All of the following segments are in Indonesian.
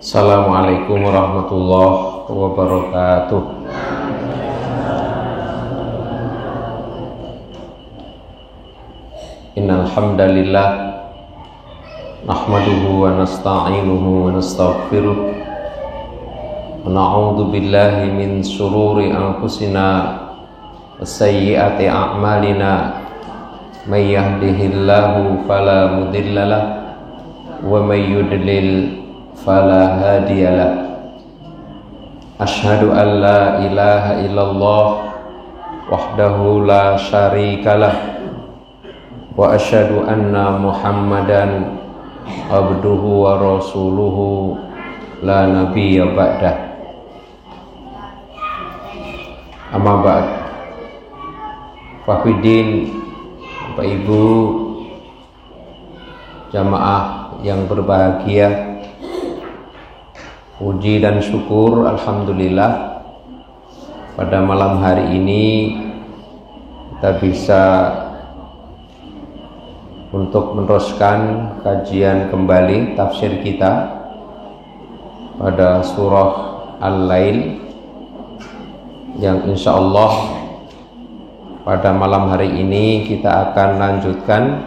Assalamualaikum warahmatullahi wabarakatuh. Innal hamdalillah nahmaduhu wa nasta'inuhu wa nastaghfiruh wa na'udzu billahi min shururi anfusina wa sayyiati a'malina may yahdihillahu fala mudhillalah wa may yudlil fala hadiyalah. Asyhadu an la ilaha illallah wahdahu la syarikalah wa asyhadu anna Muhammadan abduhu wa rasuluhu la nabiyya ba'dah. Amma ba'd. Fakhidin, Bapak Ibu jamaah yang berbahagia, puji dan syukur alhamdulillah pada malam hari ini kita bisa untuk meneruskan kajian kembali tafsir kita pada surah Al-Lail yang insyaallah pada malam hari ini kita akan lanjutkan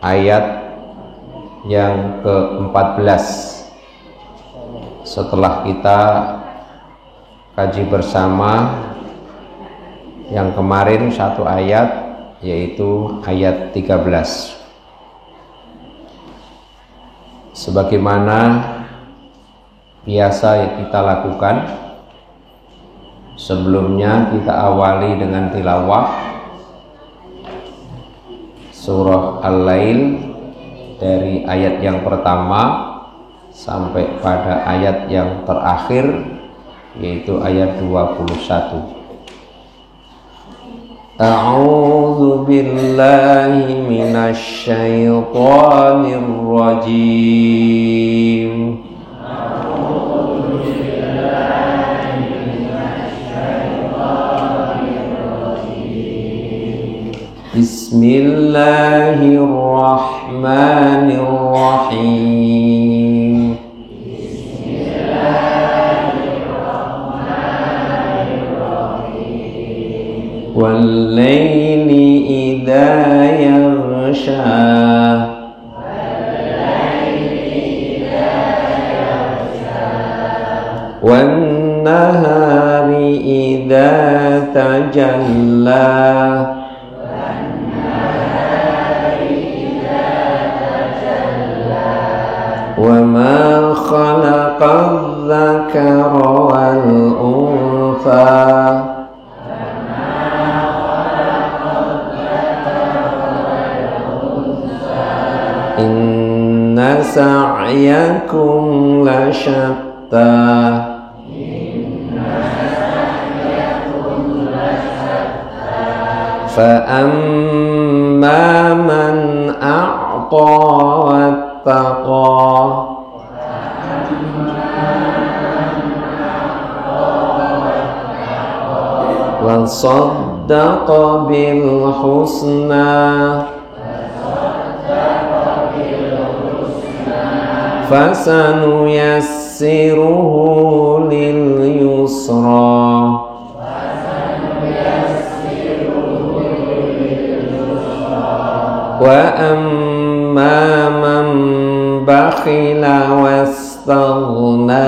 ayat yang ke-14 setelah kita kaji bersama yang kemarin satu ayat, yaitu ayat 13. Sebagaimana biasa yang kita lakukan, sebelumnya kita awali dengan tilawah surah Al-Lail dari ayat yang pertama sampai pada ayat yang terakhir, yaitu ayat 21. A'udzu billahi minasy syaithanir rajim. Bismillahirrahmanirrahim. وَاللَّيْلِ إِذَا يَغْشَى وَالنَّهَارِ إِذَا تَجَلَّى وَمَا خَلَقَ الذَّكَرَ وَالْأُنثَى Inna sa'yakum lasyatta Fa'amma man a'ta wattaqa wa saddaqa bil husna fasanuyassiruhu lil yusra wa amma man bakhila wastaghna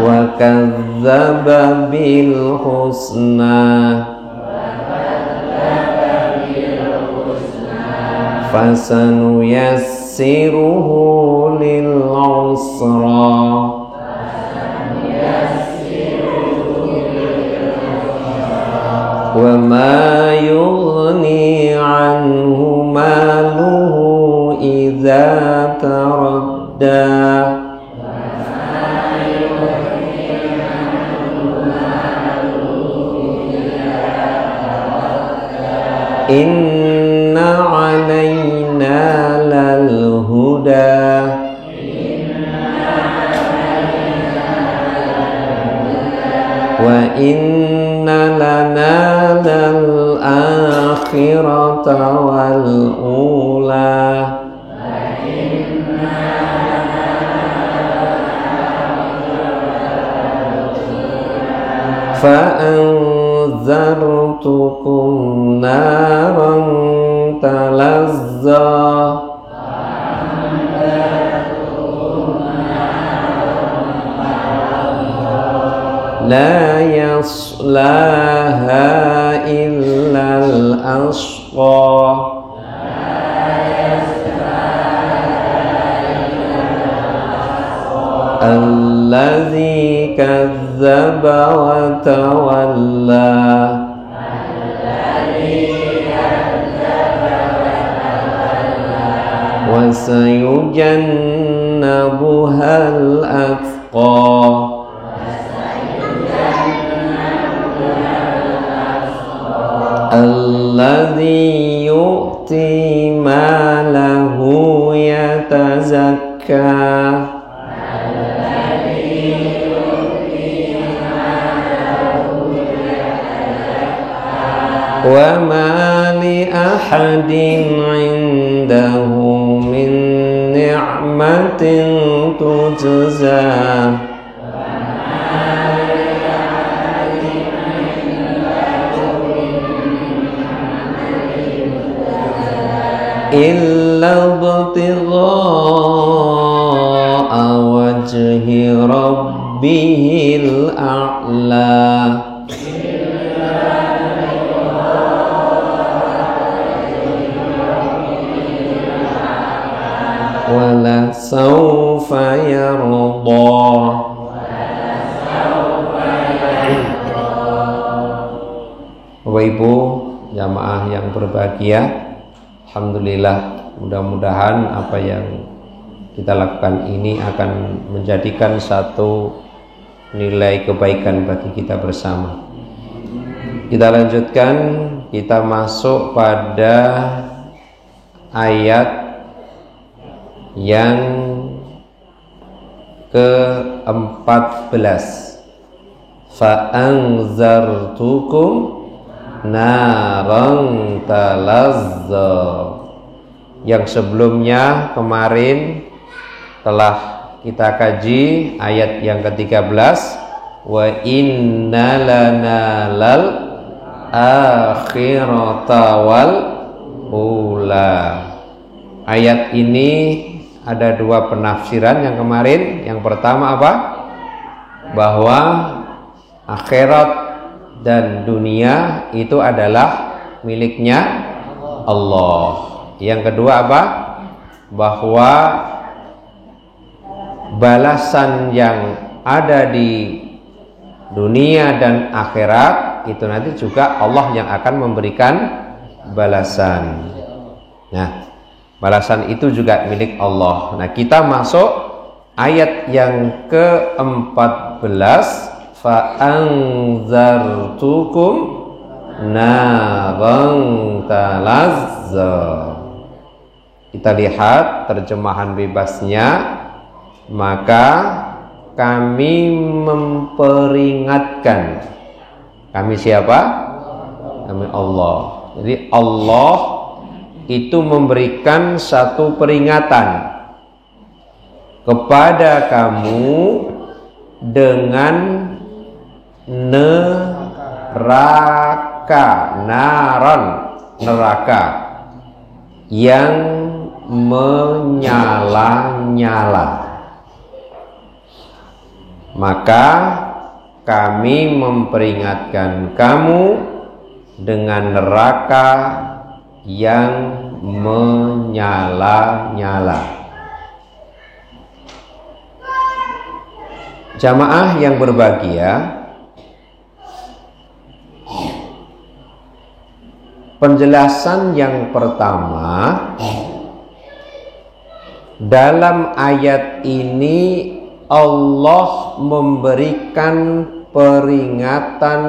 wa kadzdzaba bil husna fasanuyassiruhu lil usra wa ma yughni anhu maluhu idza taradda inna alayna lal huda wa inna lana lal akhirata wal ula. فأنذرتكم نارا تلظى لا يصلاها إلا الأشقى الذي كذب وتولى وسيجنبها الأتقى الذي يؤتي ماله يتزكى وما لأحد عنده من نعمة تجزى إلا ابتغاء وجه ربه الأعلى ولسوف يرضى. Bapak Ibu jamaah yang berbahagia, alhamdulillah, mudah-mudahan apa yang kita lakukan ini akan menjadikan satu nilai kebaikan bagi kita bersama. Kita lanjutkan, kita masuk pada ayat yang ke-14. Fa'anzartukum naran talazza. Yang sebelumnya kemarin telah kita kaji ayat yang ke-13, wa inna lana lal akhirata wal ula. Ayat ini ada dua penafsiran yang kemarin. Yang pertama apa? Bahwa akhirat dan dunia itu adalah miliknya Allah. Yang kedua apa? Bahwa balasan yang ada di dunia dan akhirat itu nanti juga Allah yang akan memberikan balasan. Nah, balasan itu juga milik Allah. Nah, kita masuk ayat yang ke-14, fa'anzartukum naran talazza. Kita lihat terjemahan bebasnya, maka kami memperingatkan. Kami siapa? Kami Allah. Jadi Allah itu memberikan satu peringatan kepada kamu dengan neraka, naron, neraka yang menyala-nyala. Maka kami memperingatkan kamu dengan neraka yang menyala-nyala. Jamaah yang berbahagia, penjelasan yang pertama dalam ayat ini, Allah memberikan peringatan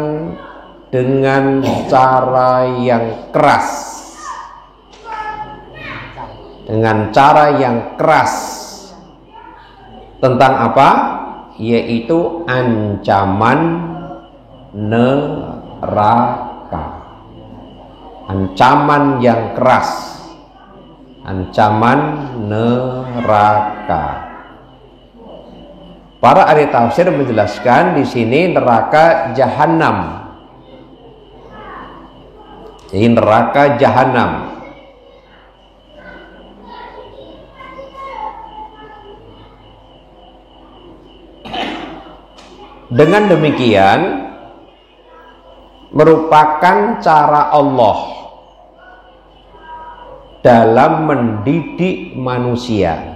dengan cara yang keras. Dengan cara yang keras. Tentang apa? Yaitu ancaman neraka. ancaman yang keras, ancaman neraka. Para ahli tafsir menjelaskan di sini neraka jahanam. Jadi neraka jahanam. Dengan demikian merupakan cara Allah dalam mendidik manusia.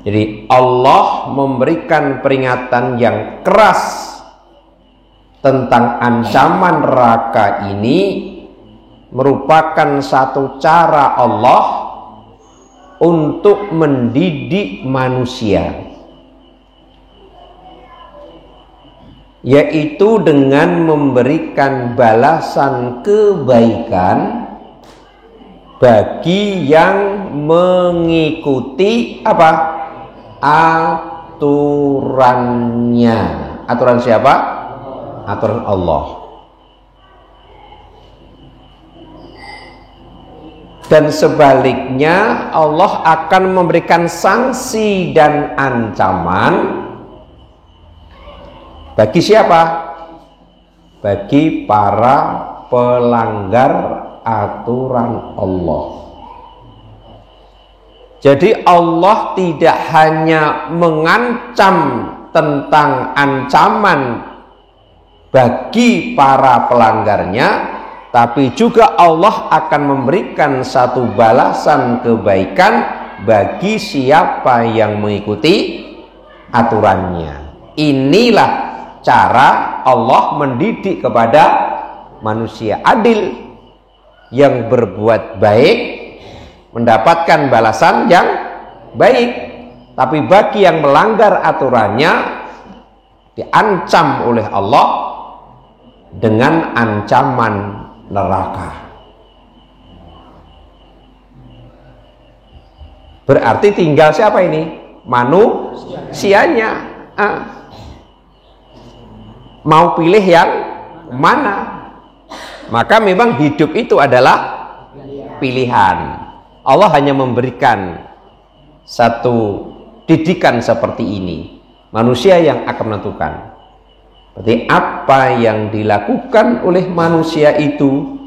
Jadi Allah memberikan peringatan yang keras tentang ancaman neraka ini, merupakan satu cara Allah untuk mendidik manusia, yaitu dengan memberikan balasan kebaikan bagi yang mengikuti apa? Aturannya. Aturan siapa? Aturan Allah. Dan sebaliknya Allah akan memberikan sanksi dan ancaman bagi siapa? Bagi para pelanggar aturan Allah. Jadi Allah tidak hanya mengancam tentang ancaman bagi para pelanggarnya, tapi juga Allah akan memberikan satu balasan kebaikan bagi siapa yang mengikuti aturannya. Inilah cara Allah mendidik kepada manusia adil. Yang berbuat baik mendapatkan balasan yang baik, tapi bagi yang melanggar aturannya diancam oleh Allah dengan ancaman neraka. Berarti tinggal siapa ini? Manusianya. Mau pilih yang mana? Maka memang hidup itu adalah pilihan. Allah hanya memberikan satu didikan seperti ini. Manusia yang akan menentukan. Berarti apa yang dilakukan oleh manusia itu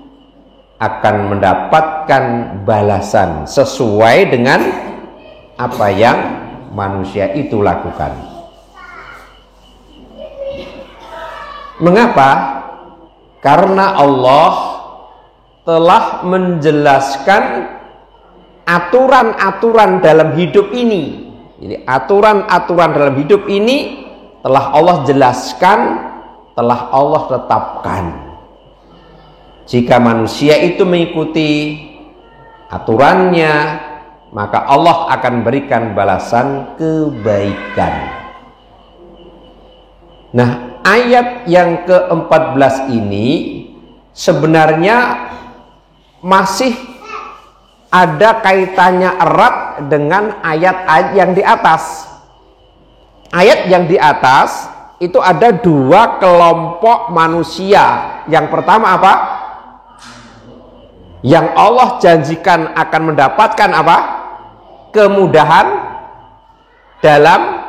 akan mendapatkan balasan sesuai dengan apa yang manusia itu lakukan. Mengapa? Karena Allah telah menjelaskan aturan-aturan dalam hidup ini. Jadi aturan-aturan dalam hidup ini telah Allah jelaskan, telah Allah tetapkan. Jika manusia itu mengikuti aturannya, maka Allah akan berikan balasan kebaikan. Nah, ayat yang ke-14 ini sebenarnya masih ada kaitannya erat dengan ayat-ayat yang di atas. Ayat yang di atas itu ada dua kelompok manusia. Yang pertama apa? Yang Allah janjikan akan mendapatkan apa? Kemudahan dalam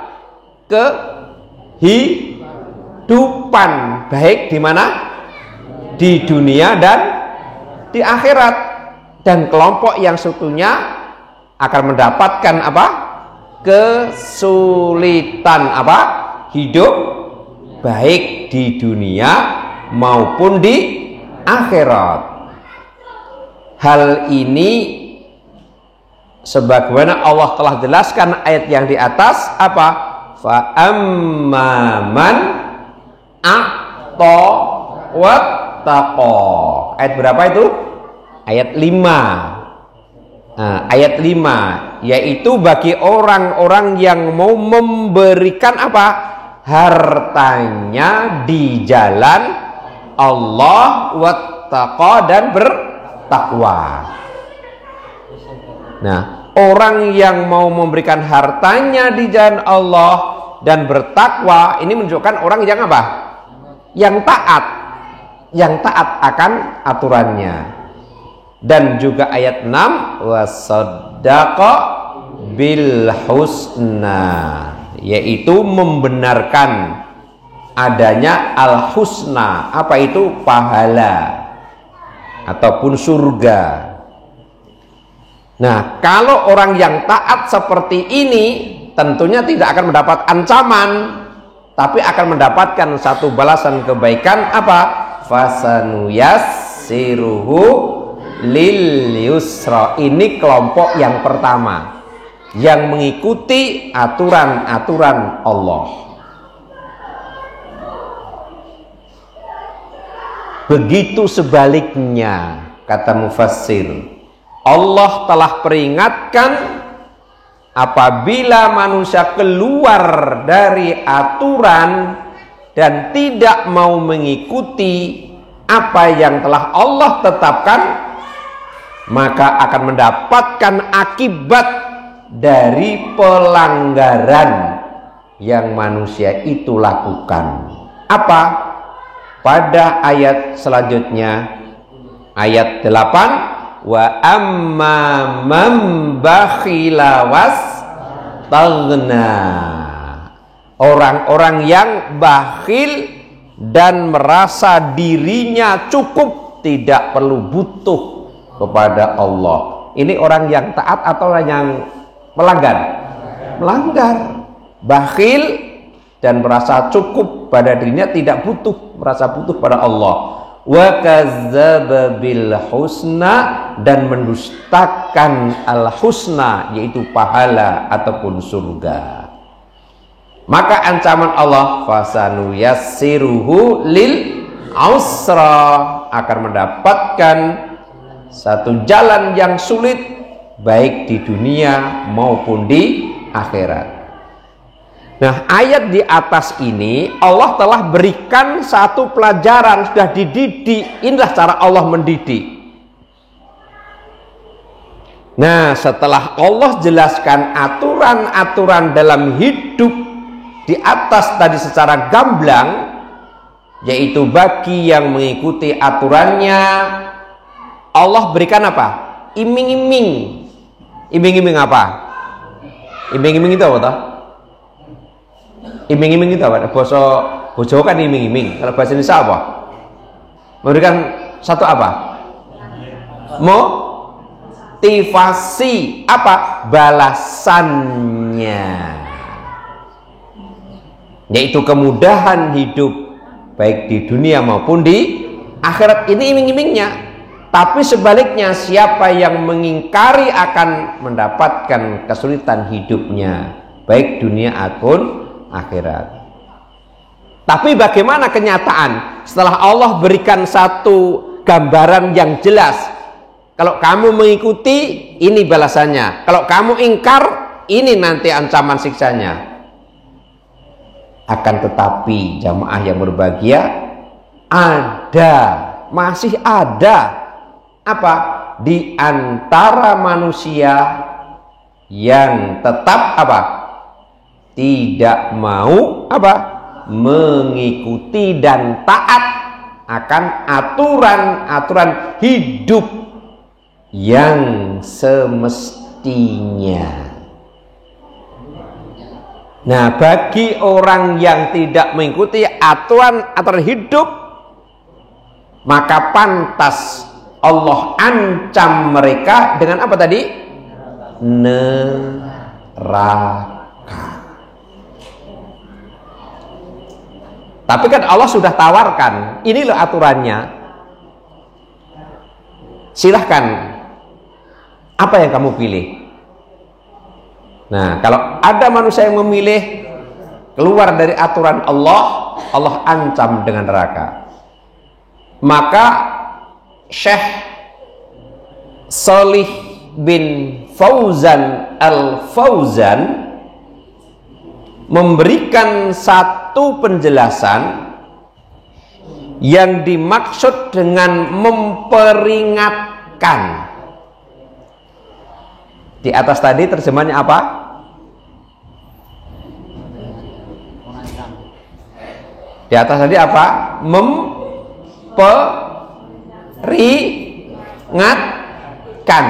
kehidupan, baik di mana? Di dunia dan di akhirat. Dan kelompok yang satunya akan mendapatkan apa? Kesulitan apa? Hidup baik di dunia maupun di akhirat. Hal ini sebagaimana Allah telah jelaskan ayat yang di atas apa? Fa amman a'ta wattaqa. Ayat berapa itu? Ayat 5. Nah, ayat 5 yaitu bagi orang-orang yang mau memberikan apa? Hartanya di jalan Allah, wattaqa, dan bertakwa. Nah, orang yang mau memberikan hartanya di jalan Allah dan bertakwa ini menunjukkan orang yang apa? Yang taat. yang taat akan aturannya. Dan juga ayat 6, wasaddaqa bil husna, yaitu membenarkan adanya al husna. Apa itu? Pahala ataupun surga. Nah, kalau orang yang taat seperti ini tentunya tidak akan mendapat ancaman, tapi akan mendapatkan satu balasan kebaikan. Apa? Fasanuyassiruhu lil yusra. Ini kelompok yang pertama yang mengikuti aturan-aturan Allah. Begitu sebaliknya, kata mufassir, Allah telah peringatkan apabila manusia keluar dari aturan dan tidak mau mengikuti apa yang telah Allah tetapkan, maka akan mendapatkan akibat dari pelanggaran yang manusia itu lakukan. Apa? Pada ayat selanjutnya, ayat 8, wa amma man bakhila wastaghna. Orang-orang yang bakhil dan merasa dirinya cukup, tidak perlu butuh kepada Allah. Ini orang yang taat atau orang yang melanggar? Melanggar. Bakhil dan merasa cukup pada dirinya, tidak butuh, merasa butuh pada Allah. Wa kadzdzaba bil husna, dan mendustakan al husna, yaitu pahala ataupun surga. Maka ancaman Allah, fasanuyassiruhu lil usra, akan mendapatkan satu jalan yang sulit baik di dunia maupun di akhirat. Nah, ayat di atas ini Allah telah berikan satu pelajaran, sudah dididik. Inilah cara Allah mendidik. Nah, setelah Allah jelaskan aturan-aturan dalam hidup di atas tadi secara gamblang, yaitu bagi yang mengikuti aturannya, Allah berikan apa? Iming-iming. Iming-iming apa? Iming-iming itu apa toh? Iming-iming itu apa? Bahasa Jawa kan iming-iming. Kalau bahasa Indonesia apa? Memberikan satu apa? Motivasi. Apa? Balasannya, yaitu kemudahan hidup baik di dunia maupun di akhirat. Ini iming-imingnya. Tapi sebaliknya, siapa yang mengingkari akan mendapatkan kesulitan hidupnya baik dunia ataupun akhirat. Tapi bagaimana kenyataan setelah Allah berikan satu gambaran yang jelas? Kalau kamu mengikuti, ini balasannya. Kalau kamu ingkar, ini nanti ancaman siksanya. Akan tetapi jamaah yang berbahagia, masih ada apa? Di antara manusia yang tetap apa? Tidak mau apa? Mengikuti dan taat akan aturan-aturan hidup yang semestinya. Nah, bagi orang yang tidak mengikuti aturan-aturan hidup, maka pantas Allah ancam mereka dengan apa tadi? Neraka. Tapi kan Allah sudah tawarkan, ini loh aturannya. Silahkan, apa yang kamu pilih? Nah, kalau ada manusia yang memilih keluar dari aturan Allah, Allah ancam dengan neraka. Maka Syekh Shalih bin Fauzan Al-Fauzan memberikan satu penjelasan yang dimaksud dengan memperingatkan. Di atas tadi terjemahannya apa? Di atas tadi apa? memperingatkan.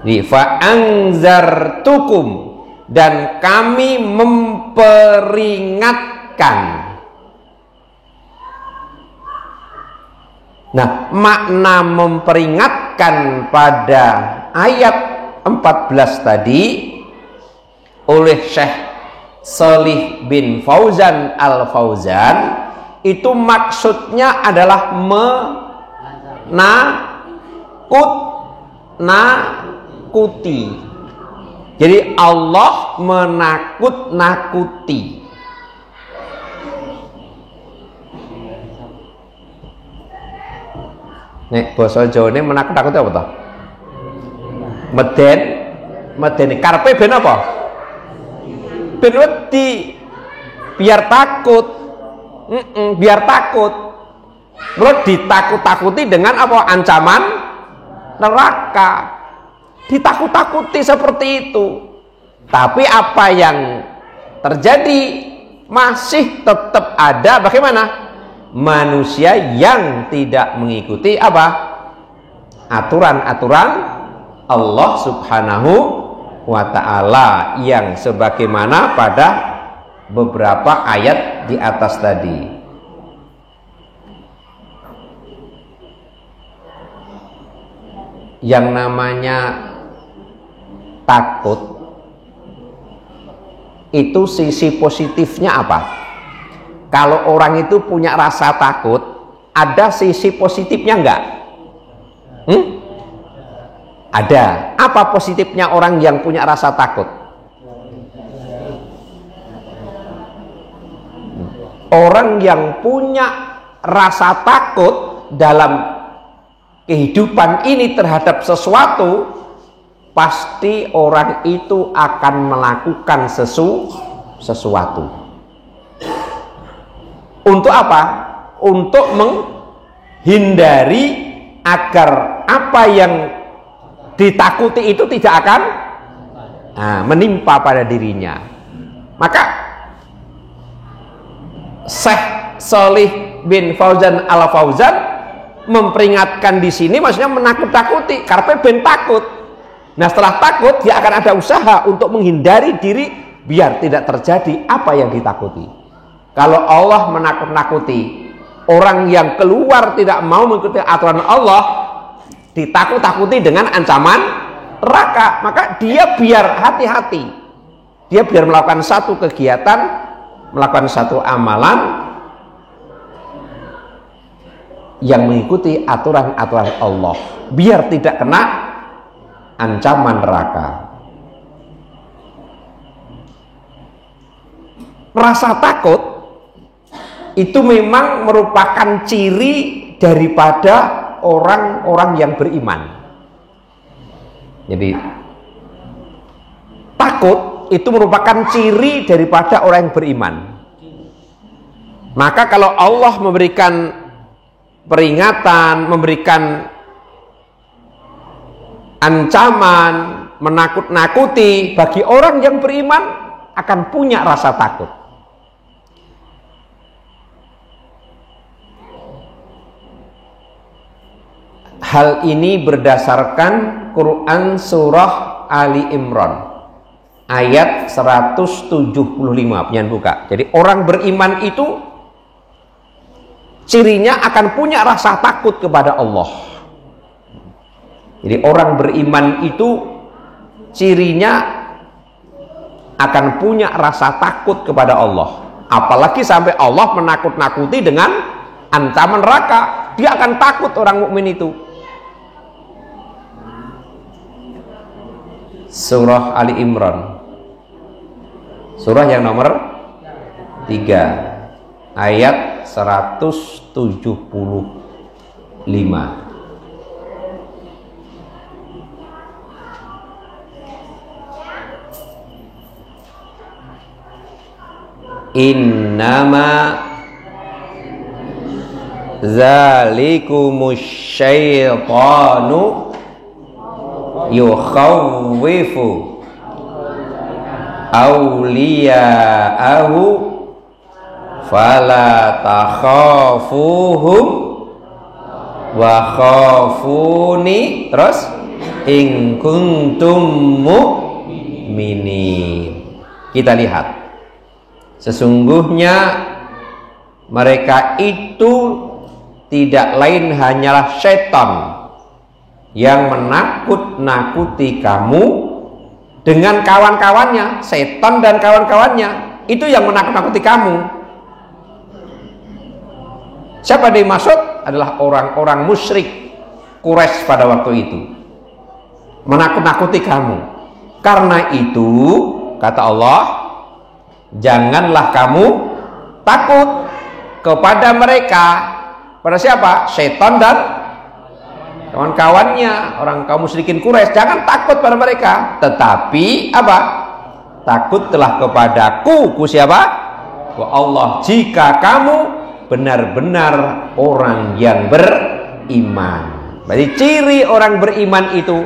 Fa'anzartukum, dan kami memperingatkan. Nah, makna memperingatkan pada ayat 14 tadi oleh Syekh Shalih bin Fauzan Al-Fauzan itu maksudnya adalah nakuti. Jadi Allah menakut-nakuti. Nek basa Jawane menakut-nakuti apa toh? Medeni karepe ben apa? Ben wedi, biar takut. Biar takut. Menurut ditakut-takuti dengan apa? Ancaman neraka. Ditakut-takuti seperti itu. Tapi apa yang terjadi masih tetap ada bagaimana? Manusia yang tidak mengikuti apa? Aturan-aturan Allah Subhanahu wa ta'ala yang sebagaimana pada beberapa ayat di atas tadi. Yang namanya takut itu sisi positifnya apa? Kalau orang itu punya rasa takut, ada sisi positifnya enggak? Ada. Apa positifnya orang yang punya rasa takut? Orang yang punya rasa takut dalam kehidupan ini terhadap sesuatu, pasti orang itu akan melakukan sesuatu. Untuk apa? Untuk menghindari agar apa yang ditakuti itu tidak akan menimpa pada dirinya. Maka Syekh Shalih bin Fauzan Al-Fauzan memperingatkan di sini maksudnya menakut-takuti, karena ben takut. Nah, setelah takut dia akan ada usaha untuk menghindari diri biar tidak terjadi apa yang ditakuti. Kalau Allah menakut-nakuti orang yang keluar tidak mau mengikuti aturan Allah, ditakut-takuti dengan ancaman neraka, maka dia biar hati-hati, dia biar melakukan satu kegiatan, melakukan satu amalan yang mengikuti aturan-aturan Allah, biar tidak kena ancaman neraka. Rasa takut itu memang merupakan ciri daripada orang-orang yang beriman. Jadi takut itu merupakan ciri daripada orang yang beriman. Maka kalau Allah memberikan peringatan, memberikan ancaman, menakut-nakuti, bagi orang yang beriman akan punya rasa takut. Hal ini berdasarkan Quran surah Ali Imran ayat 175. Jangan buka. Jadi orang beriman itu cirinya akan punya rasa takut kepada Allah. Jadi orang beriman itu cirinya akan punya rasa takut kepada Allah. Apalagi sampai Allah menakut-nakuti dengan ancaman neraka, dia akan takut orang mukmin itu. Surah Ali Imran, surah yang nomor 3 ayat 175. Innama zalikumus syaitanu yukhawwifu awliya'ahu fala takhafuhum wa khafuni, terus in kuntum mu'minin. Kita lihat, sesungguhnya mereka itu tidak lain hanyalah setan yang menakut-nakuti kamu dengan kawan-kawannya. Setan dan kawan-kawannya itu yang menakut-nakuti kamu. Siapa yang dimaksud? Adalah orang-orang musyrik Quraisy pada waktu itu, menakut-nakuti kamu. Karena itu kata Allah, janganlah kamu takut kepada mereka. Pada siapa? Setan dan kawan-kawannya, orang kaum musyrikin Quraisy. Jangan takut pada mereka, tetapi apa? Takutlah kepadaku. Ku siapa? Ku Allah. Jika kamu benar-benar orang yang beriman. Berarti ciri orang beriman itu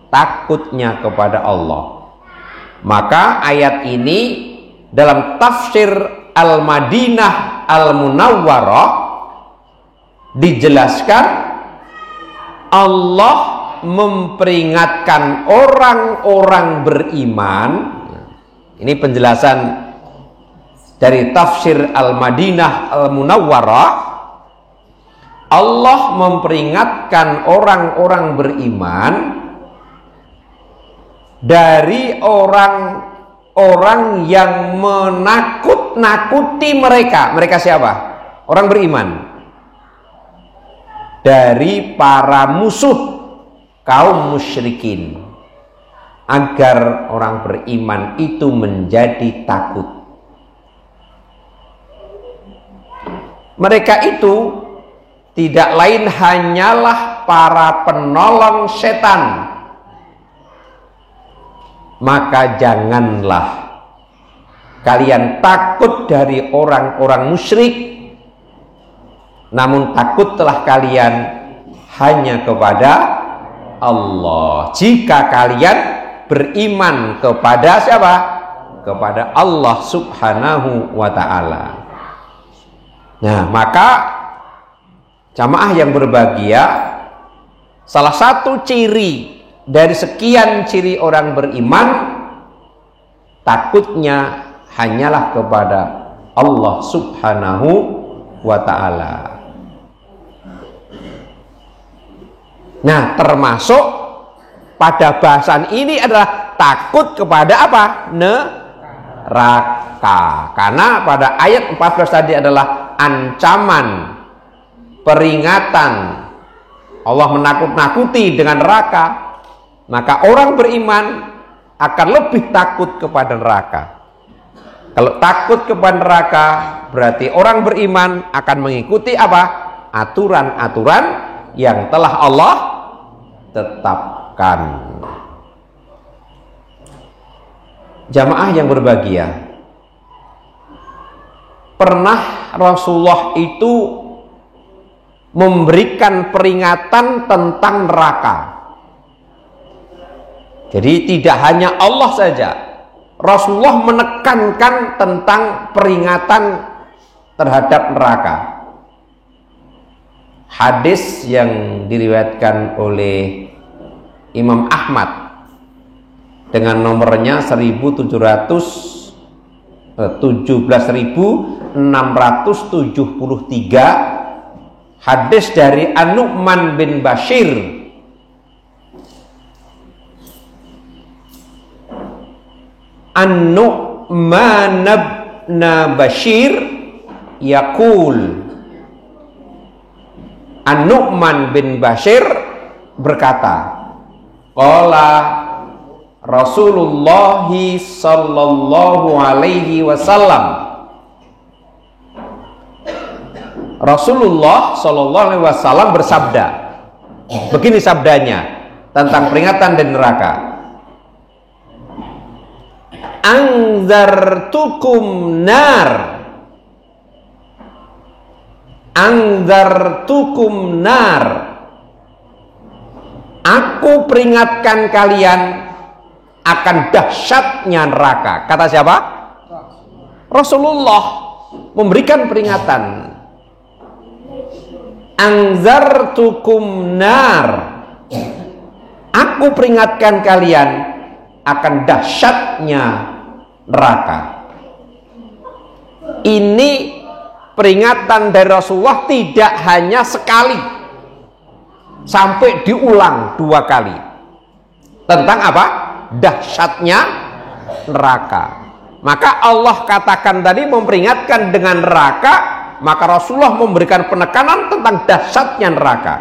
takutnya kepada Allah. Maka ayat ini dalam tafsir Al-Madinah Al-Munawwarah dijelaskan Allah memperingatkan orang-orang beriman. Ini penjelasan dari tafsir Al-Madinah Al-Munawwarah. Allah memperingatkan orang-orang beriman dari orang-orang yang menakut-nakuti mereka. Mereka siapa? Orang beriman. Dari para musuh kaum musyrikin, agar orang beriman itu menjadi takut. Mereka itu tidak lain hanyalah para penolong setan. Maka janganlah kalian takut dari orang-orang musyrik, namun takutlah kalian hanya kepada Allah. Jika kalian beriman kepada siapa? Kepada Allah Subhanahu wa ta'ala. Nah, maka jamaah yang berbahagia, salah satu ciri dari sekian ciri orang beriman, takutnya hanyalah kepada Allah Subhanahu wa ta'ala. Nah, termasuk pada bahasan ini adalah takut kepada apa? Neraka. Karena pada ayat 14 tadi adalah ancaman, peringatan. Allah menakut-nakuti dengan neraka. Maka orang beriman akan lebih takut kepada neraka. Kalau takut kepada neraka, berarti orang beriman akan mengikuti apa? Aturan-aturan yang telah Allah tetapkan. Jamaah yang berbahagia, pernah Rasulullah itu memberikan peringatan tentang neraka. Jadi tidak hanya Allah saja, Rasulullah menekankan tentang peringatan terhadap neraka. Hadis yang diriwayatkan oleh Imam Ahmad dengan nomornya 17.673, hadis dari An-Nu'man bin Bashir. An-Nu'man bin Bashir yaqul, An-Nu'man bin Bashir berkata, qala Rasulullah sallallahu alaihi wasallam, Rasulullah sallallahu alaihi wasallam bersabda, begini sabdanya tentang peringatan dari neraka. Anzartukum nar, anzartukum nar, aku peringatkan kalian akan dahsyatnya neraka. Kata siapa? Rasulullah memberikan peringatan. Anzartukum nar, aku peringatkan kalian akan dahsyatnya neraka. Ini peringatan dari Rasulullah tidak hanya sekali, sampai diulang 2 kali. Tentang apa? Dahsyatnya neraka. Maka Allah katakan tadi memperingatkan dengan neraka, maka Rasulullah memberikan penekanan tentang dahsyatnya neraka.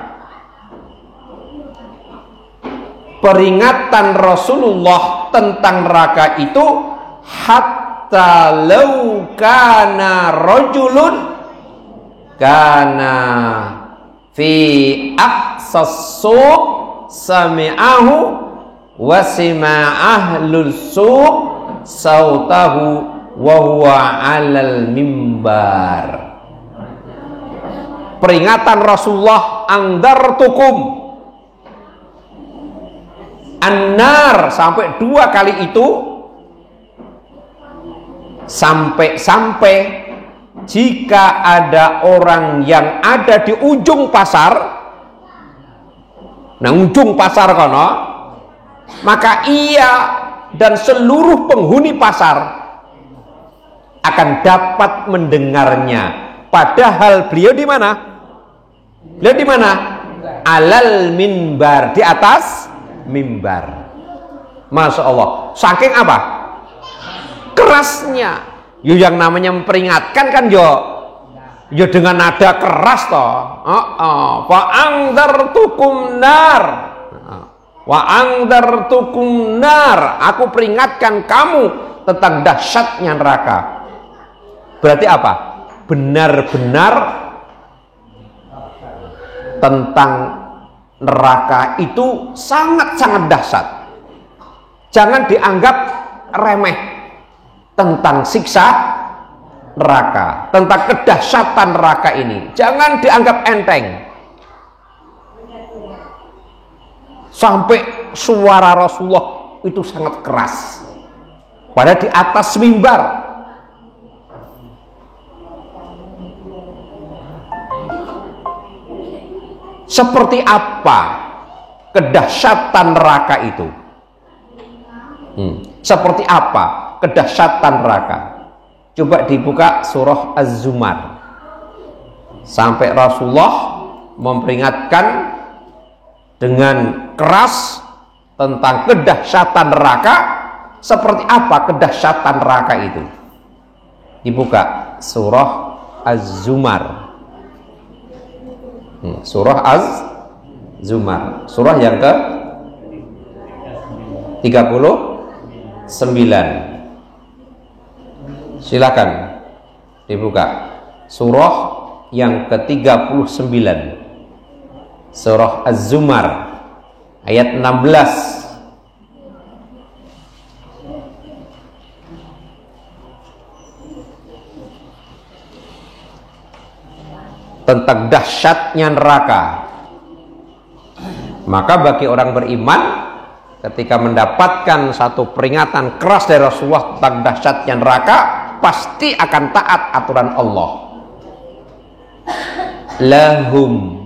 Peringatan Rasulullah tentang neraka itu hatta law kana rajulun kana fi aqsas suq sami'ahu wa sima'ahlul suq sautahu wa huwa 'alal mimbar. Peringatan Rasulullah, andartukum annar, sampai 2 kali itu, sampai jika ada orang yang ada di ujung pasar, nah ujung pasar kono, maka ia dan seluruh penghuni pasar akan dapat mendengarnya. Padahal beliau di mana? Beliau di mana? Alal mimbar, di atas mimbar. Masya Allah, saking apa? Kerasnya. Yang namanya memperingatkan kan yo dengan nada keras toh. Wa andartukum nar. Wa andartukum nar. Aku peringatkan kamu tentang dahsyatnya neraka. Berarti apa? Benar-benar tentang neraka itu sangat-sangat dahsyat. Jangan dianggap remeh tentang siksa neraka, tentang kedahsyatan neraka ini. Jangan dianggap enteng. Sampai suara Rasulullah itu sangat keras. Padahal di atas mimbar. Seperti apa kedahsyatan neraka itu? Seperti apa kedahsyatan neraka? Coba dibuka surah Az-Zumar. Sampai Rasulullah memperingatkan dengan keras tentang kedahsyatan neraka. Seperti apa kedahsyatan neraka itu? Dibuka surah Az-Zumar. Surah Az-Zumar, surah yang ke 39. Silakan dibuka surah yang ke-39, surah Az-Zumar ayat 16. Tentang dahsyatnya neraka. Maka bagi orang beriman, ketika mendapatkan satu peringatan keras dari Rasulullah tentang dahsyatnya neraka, pasti akan taat aturan Allah. Lahum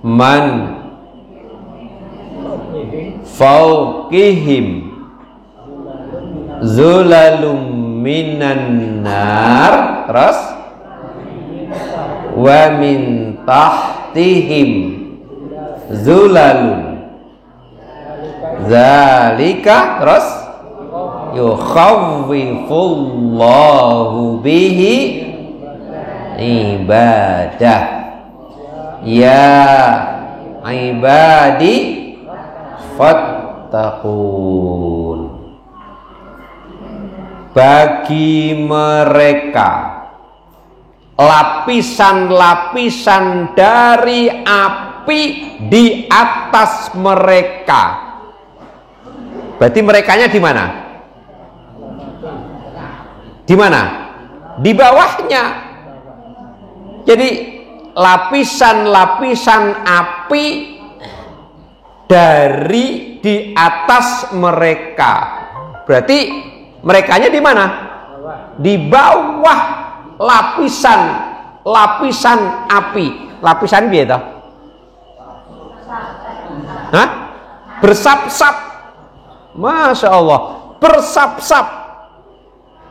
man fawqihim zulalum minan nar, terus wa min tahtihim zulalun zalika, terus yukhawwifullahu bihi ibadah ya ibadi fattaqun. Bagi mereka lapisan-lapisan dari api di atas mereka. Berarti merekanya di mana? Di mana? Di bawahnya. Jadi lapisan-lapisan api dari di atas mereka. Berarti merekanya di mana? Di bawah. lapisan api. Lapisan piye to? Hah? Bersap-sap. Masya Allah, bersap-sap.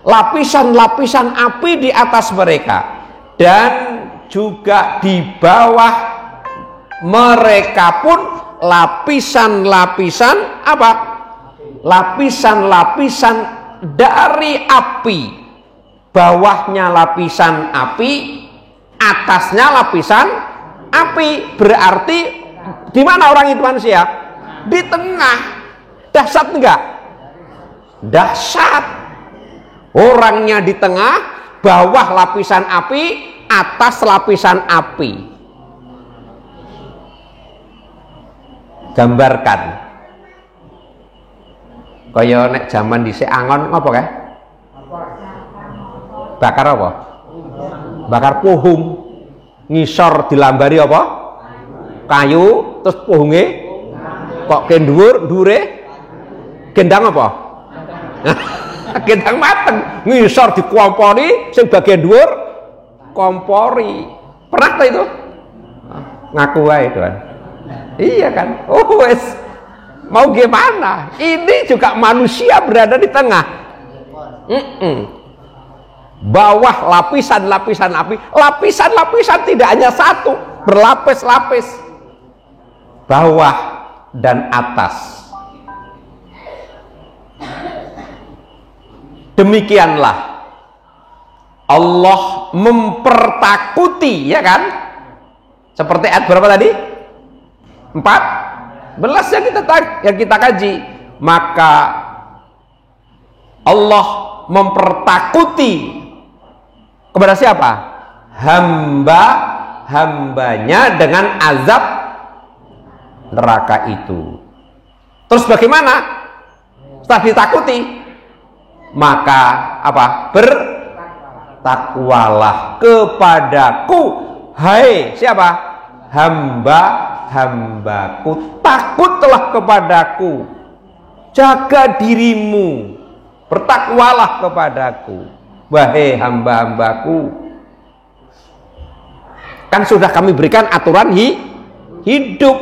Lapisan-lapisan api di atas mereka, dan juga di bawah mereka pun lapisan-lapisan apa? Lapisan-lapisan dari api. Bawahnya lapisan api, atasnya lapisan api. Berarti di mana orang itu manusia? Di tengah. Dahsyat enggak? Dahsyat. Orangnya di tengah, bawah lapisan api, atas lapisan api. Gambarkan. Kaya nek zaman dhisik angon apa kae? Bakar apa? Bakar pohung. Ngisor dilambari apa? Kayu, terus pohonge kok kendhuwur, ndure gendang apa? Gendang mateng, ngisor dikompori, sing bagian dhuwur kompori. Pernah tak itu? Ngaku wae itu kan. Iya kan? Oh wes. Mau gimana? Ini juga manusia berada di tengah. Bawah lapisan-lapisan api. Lapisan-lapisan tidak hanya satu, berlapis-lapis. Bawah dan atas. Demikianlah Allah mempertakuti, ya kan? Seperti ayat berapa tadi? 14 yang kita kaji. Maka Allah mempertakuti kepada siapa? Hambanya dengan azab neraka itu. Terus bagaimana? Setelah ditakuti, maka apa? Bertakwalah kepadaku, hai siapa? Hamba-hambaku, takutlah kepadaku, jaga dirimu, bertakwalah kepadaku, wahai hamba-hambaku. Kan sudah kami berikan aturan hidup.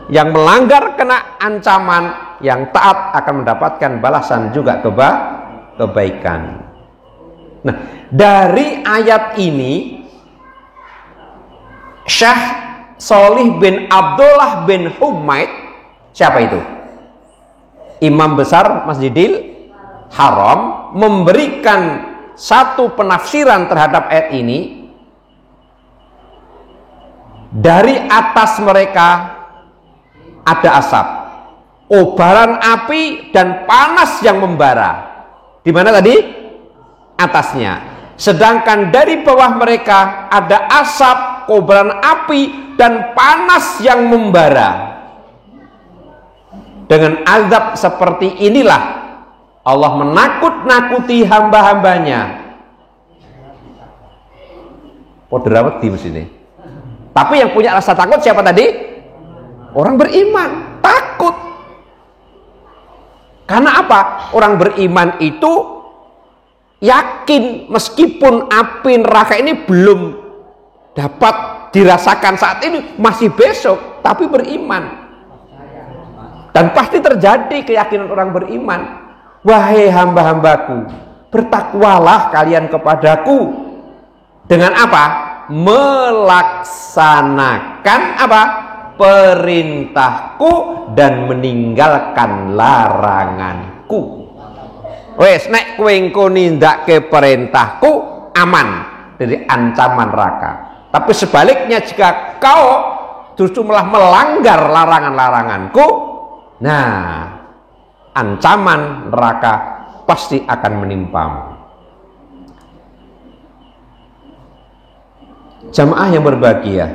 Yang melanggar kena ancaman, yang taat akan mendapatkan balasan juga kebaikan. Nah, dari ayat ini Syekh Shalih bin Abdullah bin Humaid, siapa itu? Imam besar Masjidil Haram, memberikan satu penafsiran terhadap ayat ini. Dari atas mereka ada asap, kobaran api dan panas yang membara. Di mana tadi? Atasnya. Sedangkan dari bawah mereka ada asap, kobaran api dan panas yang membara. Dengan azab seperti inilah Allah menakut-nakuti hamba-hambanya. Podrawat di sini. Tapi yang punya rasa takut siapa tadi? Orang beriman, takut. Karena apa? Orang beriman itu yakin meskipun api neraka ini belum dapat dirasakan saat ini, masih besok, tapi beriman. Dan pasti terjadi keyakinan orang beriman. Wahai hamba-hambaku, bertakwalah kalian kepadaku. Dengan apa? Melaksanakan apa? Perintahku dan meninggalkan laranganku. Wes nek kowe engko nindakke perintahku, aman dari ancaman neraka. Tapi sebaliknya jika kau justru malah melanggar larangan-laranganku, nah ancaman neraka pasti akan menimpamu. Jamaah yang berbahagia,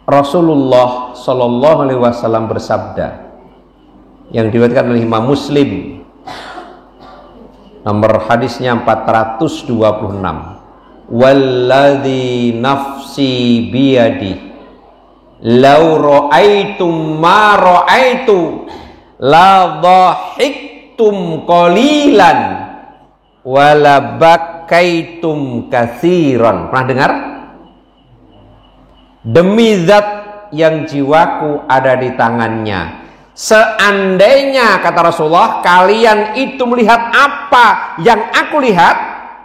Rasulullah Shallallahu Alaihi Wasallam bersabda, yang diriwayatkan oleh Imam Muslim, nomor hadisnya 426, walladzi nafsi biyadi law ra'aitum ma ra'aitu la dhahik qalilan wala bakaitum katsiran. Pernah dengar? Demi zat yang jiwaku ada di tangannya, seandainya, kata Rasulullah, kalian itu melihat apa yang aku lihat,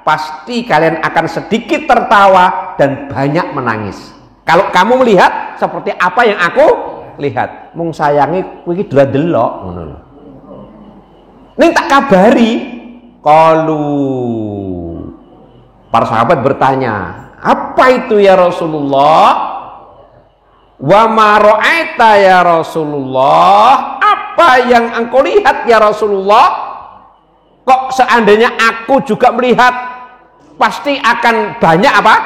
pasti kalian akan sedikit tertawa dan banyak menangis. Kalau kamu melihat seperti apa yang aku lihat, mung sayangi kuwi delok ngono lho. Ning tak kabari, qalu, para sahabat bertanya, apa itu ya Rasulullah? Wa ma ra'aita ya Rasulullah, apa yang engkau lihat ya Rasulullah? Kok seandainya aku juga melihat, pasti akan banyak apa?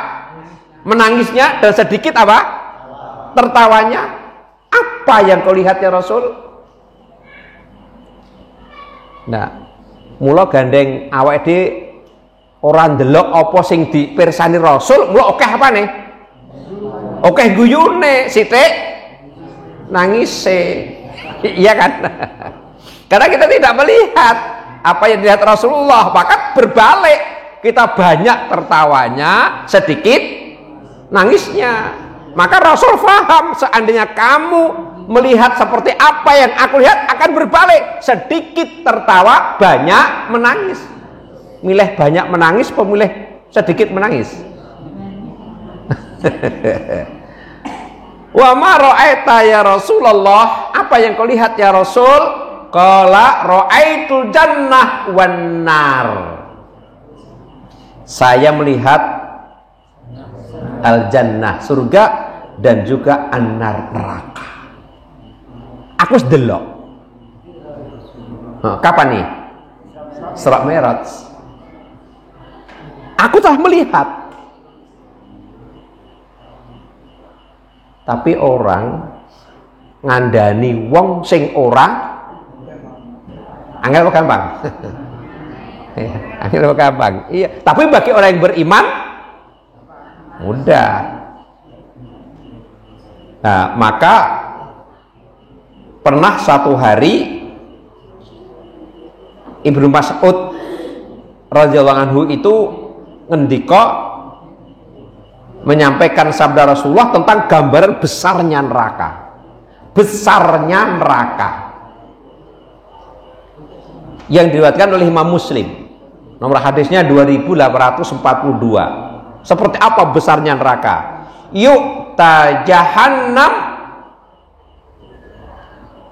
Menangisnya dan sedikit apa? Tertawanya. Apa yang kau lihat ya Rasul? Nah, mula gandeng awake dhewe ora ndelok apa sing dipirsani Rasul, mula akeh apa nih? Oke, guyune sithik nangise. Iya kan? Karena kita tidak melihat apa yang dilihat Rasulullah, maka berbalik, kita banyak tertawanya, sedikit nangisnya. Maka Rasul faham, seandainya kamu melihat seperti apa yang aku lihat, akan berbalik, sedikit tertawa, banyak menangis. Milih banyak menangis, pemilih sedikit menangis. Wa ma ra'aita ya Rasulullah, apa yang kau lihat ya Rasul? Qala ra'aitul jannah wan nar. Saya melihat al jannah, surga, dan juga an-nar, neraka. Aku sedelok. Kapan nih? Isra Mi'raj. Aku telah melihat. Tapi orang ngandani wong sing ora angel apa gampang? Angel apa gampang? Iya, tapi bagi orang yang beriman mudah. Nah, maka pernah satu hari Ibnu Mas'ud radhiyallahu anhu itu ngendika menyampaikan sabda Rasulullah tentang gambaran besarnya neraka. Besarnya neraka. Yang diriwayatkan oleh Imam Muslim. Nomor hadisnya 2842. Seperti apa besarnya neraka? Yu'ta jahannam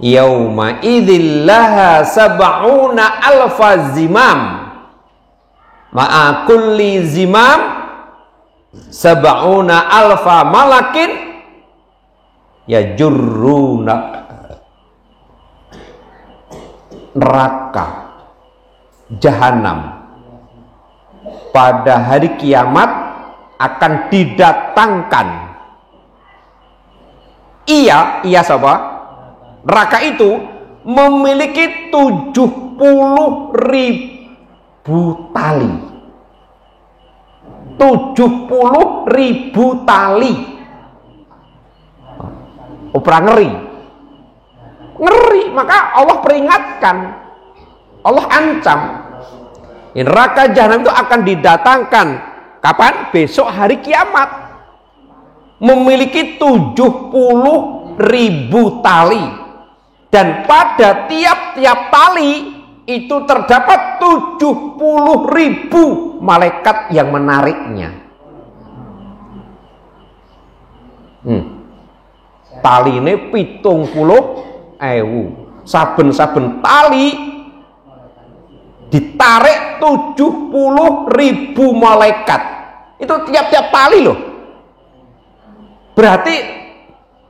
yauma idzil laha sab'una alfa zimam ma'a kulli zimam sab'una alfa malakin yajurruna. Neraka jahanam pada hari kiamat akan didatangkan. Iya siapa? Neraka itu memiliki 70.000 tali. 70.000 tali. Opera ngeri, maka Allah peringatkan, Allah ancam. Neraka jahanam itu akan didatangkan kapan? Besok hari kiamat. Memiliki 70.000 tali, dan pada tiap-tiap tali itu terdapat 70.000 malaikat yang menariknya. Tali ini 70.000. Saben-saben tali ditarik 70.000 malaikat. Itu tiap-tiap tali loh. Berarti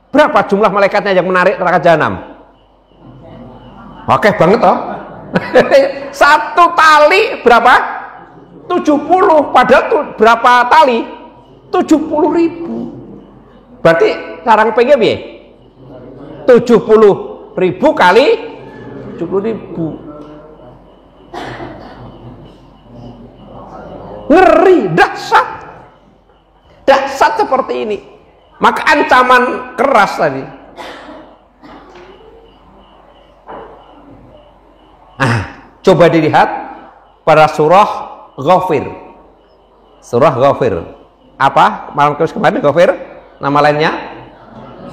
berapa jumlah malaikatnya yang menarik neraka jahanam? Oke banget toh. Satu tali berapa? 70. Padahal tuh berapa tali? 70.000. Berarti sarang pengen piye? 70.000 kali 70.000. Ngeri, dahsyat. Dahsyat seperti ini. Maka ancaman keras tadi. Coba dilihat pada surah Ghafir. Surah Ghafir. Apa? Malam kemarin Ghafir. Nama lainnya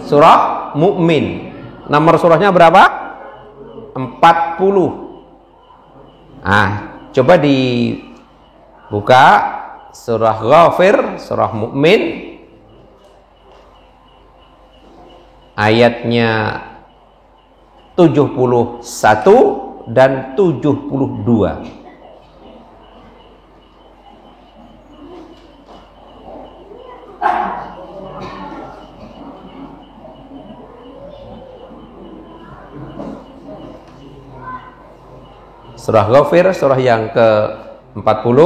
surah Mukmin. Nomor surahnya berapa? 40. Nah, coba dibuka surah Ghafir, surah Mukmin. Ayatnya 71 dan 72. Surah Ghafir, surah yang ke-40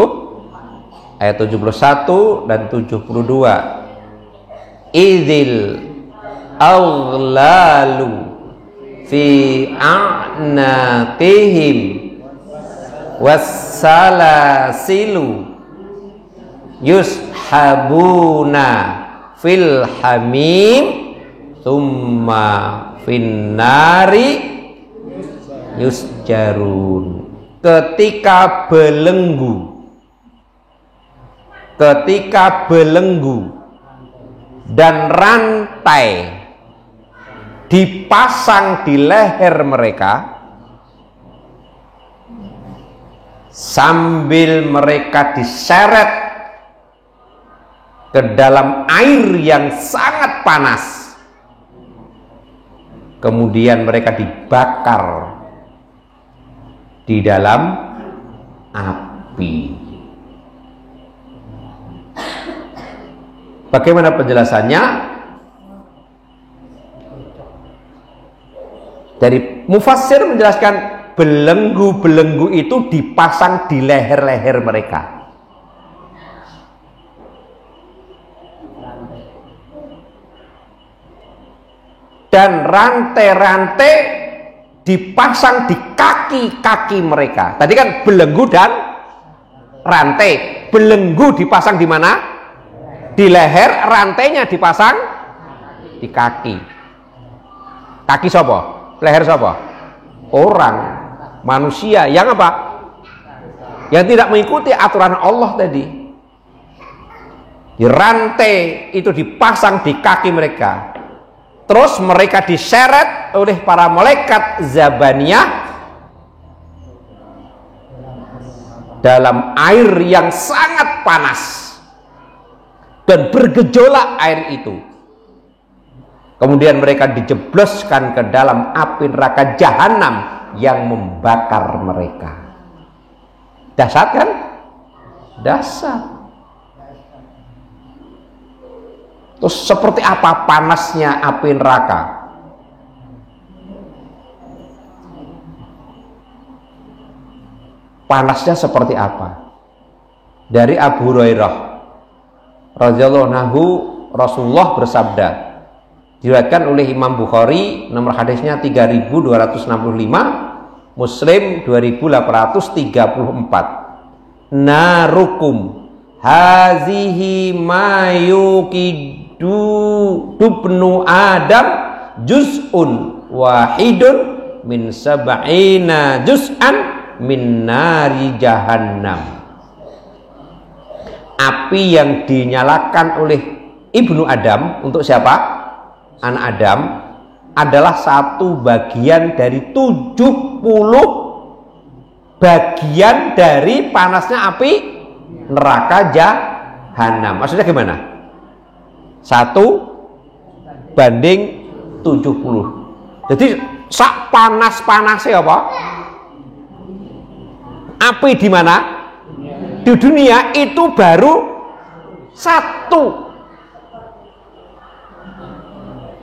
ayat 71 dan 72. Idzil aghlalu fi a'naqihim wassalasilu yushabuna fil hamim thumma finnari yusjarun. Ketika belenggu dan rantai dipasang di leher mereka sambil mereka diseret ke dalam air yang sangat panas, kemudian mereka dibakar di dalam api. Bagaimana penjelasannya? Dari mufassir menjelaskan belenggu-belenggu itu dipasang di leher-leher mereka. Dan rantai-rantai dipasang di kaki-kaki mereka. Tadi kan belenggu dan rantai. Belenggu dipasang di mana? Di leher, rantainya dipasang di kaki. Kaki siapa? Leher siapa? Orang, manusia yang apa? Yang tidak mengikuti aturan Allah tadi. Di rantai itu dipasang di kaki mereka. Terus mereka diseret oleh para malaikat Zabaniyah dalam air yang sangat panas dan bergejolak air itu. Kemudian mereka dijebloskan ke dalam api neraka jahanam yang membakar mereka. Dahsyat kan? Dahsyat. Terus seperti apa panasnya api neraka? Panasnya seperti apa? Dari Abu Hurairah radhiyallahu anhu, Rasulullah bersabda, diriwayatkan oleh Imam Bukhari, nomor hadisnya 3265, Muslim 2834. Narukum hazihi mayuqidu dubnu Adam juz'un wahidun min sab'ina juz'an min nari jahannam. Api yang dinyalakan oleh Ibnu Adam untuk siapa? Anak Adam adalah satu bagian dari 70 bagian dari panasnya api neraka jahanam. Maksudnya gimana? 1 banding 70. Jadi sak panas-panasnya apa? Api di mana? Di dunia itu baru 1.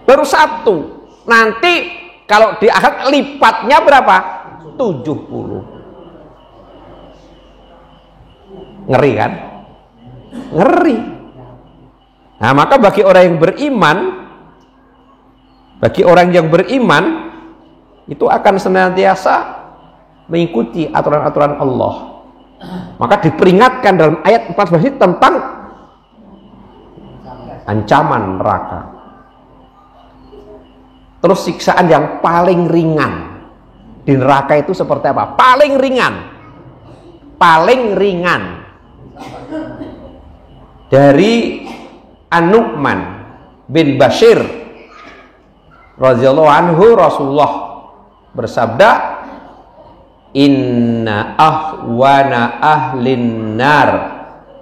Baru 1. Nanti kalau di akhirat lipatnya berapa? 70. Ngeri kan? Ngeri. Nah, maka bagi orang yang beriman itu akan senantiasa mengikuti aturan-aturan Allah. Maka diperingatkan dalam ayat 14 ini tentang ancaman neraka. Terus siksaan yang paling ringan di neraka itu seperti apa? Paling ringan. Paling ringan. Dari An-Nu'man bin Bashir radhiyallahu anhu, Rasulullah bersabda, inna ahwana ahlin nar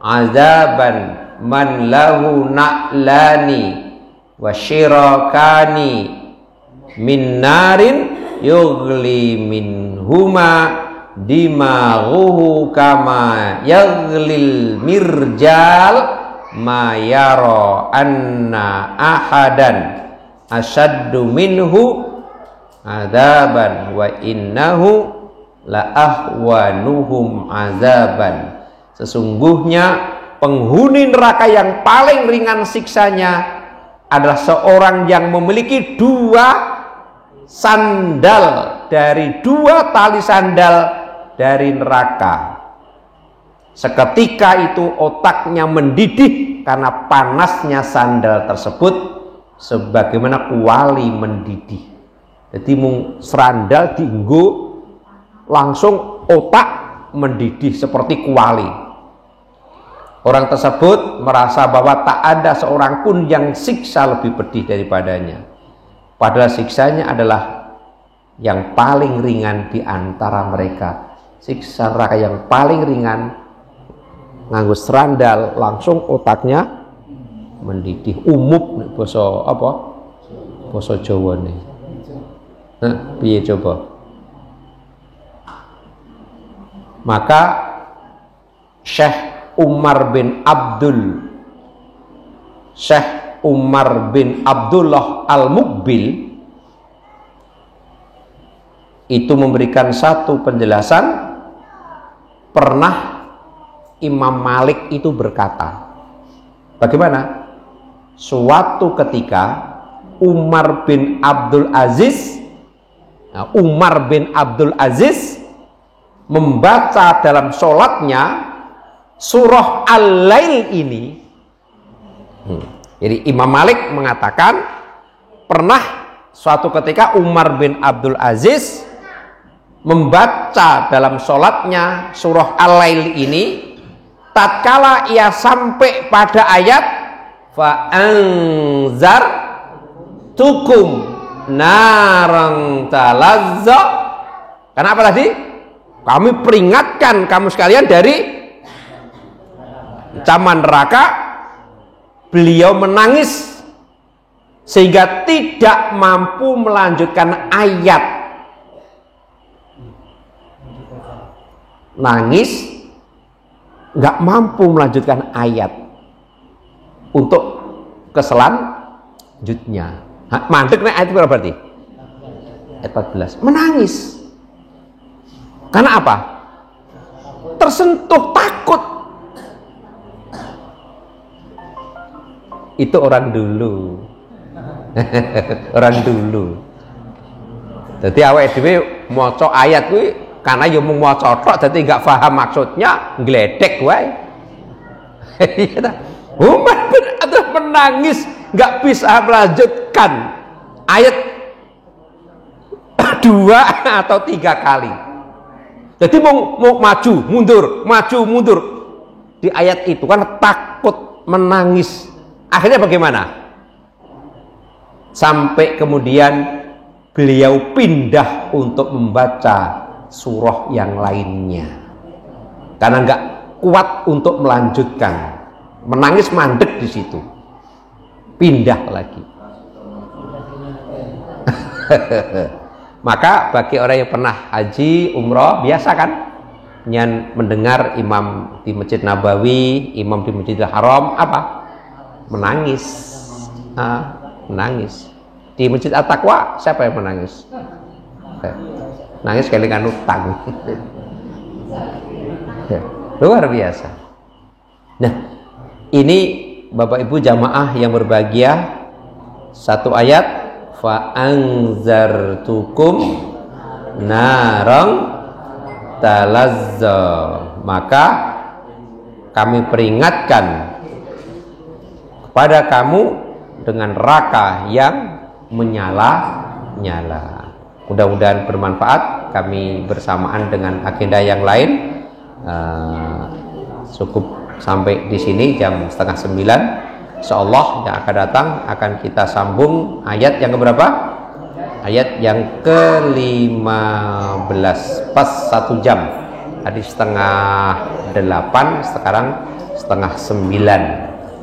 azaban man lahu na'lani wa syirakani min narin yughli minhuma dimaghuhu kama yaghlil mirjal ma yara anna ahadan asyaddu minhu azaban wa innahu la ahwanuhum azaban. Sesungguhnya penghuni neraka yang paling ringan siksanya adalah seorang yang memiliki dua sandal dari dua tali sandal dari neraka. Seketika itu otaknya mendidih karena panasnya sandal tersebut, sebagaimana kuali mendidih. Jadi mung serandal dienggo langsung otak mendidih seperti kuali. Orang tersebut merasa bahwa tak ada seorang pun yang siksa lebih pedih daripadanya. Padahal siksanya adalah yang paling ringan di antara mereka. Siksa neraka yang paling ringan, nganggo serandal langsung otaknya mendidih. Umup basa apa? Basa Jawa nih. Nah, piye coba? Maka Syekh Umar bin Abdullah Al-Muqbil itu memberikan satu penjelasan. Pernah Imam Malik itu berkata, bagaimana? Suatu ketika Umar bin Abdul Aziz membaca dalam sholatnya surah Al-Lail ini. Jadi Imam Malik mengatakan pernah suatu ketika Umar bin Abdul Aziz membaca dalam sholatnya surah Al-Lail ini, tatkala ia sampai pada ayat fa'anzar tukum narang talazza. Kenapa tadi? Kami peringatkan kamu sekalian dari ancaman neraka. Beliau menangis sehingga tidak mampu melanjutkan ayat. Nangis, nggak mampu melanjutkan ayat untuk keselanjutnya. Mandek nih ayat berapa berarti? Ayat 14. Menangis. Karena apa? Tersentuh takut. Itu orang dulu. Orang dulu. Jadi awake dhewe maca ayat kuwi karena yo mung maca tok dadi enggak paham maksudnya, ngledek wae. Iya ta? Umar bin Abdul menangis, enggak bisa melanjutkan ayat 2 atau 3 kali. Jadi mau maju mundur di ayat itu kan takut, menangis. Akhirnya bagaimana? Sampai kemudian beliau pindah untuk membaca surah yang lainnya karena nggak kuat untuk melanjutkan. Menangis mandek di situ, pindah lagi. Maka bagi orang yang pernah haji umroh biasa kan, yang mendengar imam di Masjid Nabawi, imam di Masjidil Haram apa? Menangis. Menangis. Di Masjid At-Taqwa siapa yang menangis? Nangis kelingan utang. Luar biasa. Nah, ini Bapak Ibu jamaah yang berbahagia, satu ayat fa anzartukum narang talazza, maka kami peringatkan kepada kamu dengan neraka yang menyala-nyala. Mudah-mudahan bermanfaat. Kami bersamaan dengan agenda yang lain. Cukup sampai di sini jam 8:30. Insyaallah yang akan datang akan kita sambung ayat yang keberapa? Ayat yang ke-15, pas 1 jam. Tadi 7:30, sekarang 8:30.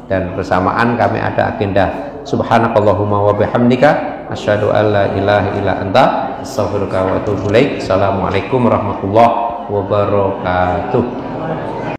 Dan bersamaan kami ada agenda subhanakallahumma wa bihamdika asyhadu an la ilaha illa anta astaghfiruka wa atubu ilaik. Assalamualaikum warahmatullahi wabarakatuh.